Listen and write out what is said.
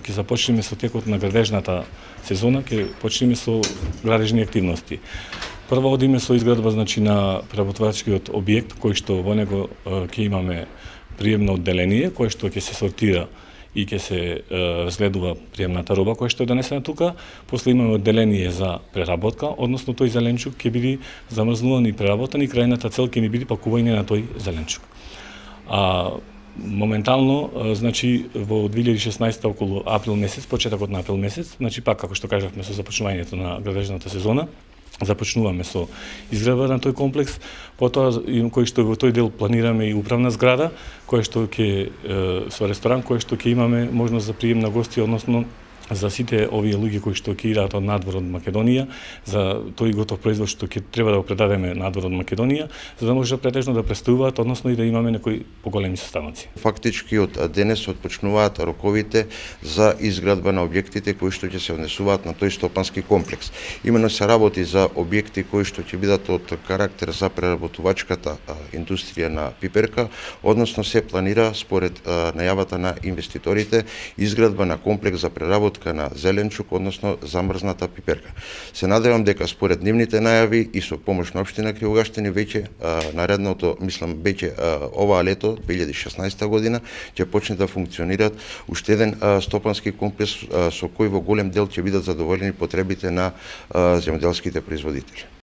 ќе започнеме со текот на градежната сезона, ќе почнеме со градежни активности. Прво одиме со изградба на преработвачкиот објект, кој што во него ќе имаме приемно одделение, кој што ќе се сортира и ќе се разгледува приемната роба која што е донесена тука. После имаме одделение за преработка, односно тој зеленчук ќе биде замрзнуван и преработен и крајната цел ќе ни биде пакување на тој зеленчук. Моментално, во 2016 околу април месец, почетокот на април месец, пак како што кажавме со започнувањето на градежната сезона, започнуваме со изградба на тој комплекс, потоа кој што во тој дел планираме и управна зграда, која што ќе со ресторан кој што ќе имаме можност за прием на гости, односно за сите овие луѓе кои што ќе идат од надвор од Македонија, за тој готов производ што ќе треба да го предадеме надвор од Македонија, за да може претежно да престојуваат, односно и да имаме некои поголеми состаноци. Фактички од денес отпочнуваат роковите за изградба на објектите кои што ќе се однесуваат на тој стопански комплекс. Имено се работи за објекти кои што ќе бидат од карактер за преработувачката индустрија на пиперка, односно се планира според најавата на инвеститорите изградба на комплекс за преработка на зеленчук, односно замрзната пиперка. Се надевам дека според нивните најави и со помош на општина Кривогаштини веќе наредното, мислам, веќе оваа лето 2016 година ќе почне да функционираат уште еден стопански комплекс со кој во голем дел ќе бидат задоволени потребите на земјоделските производители.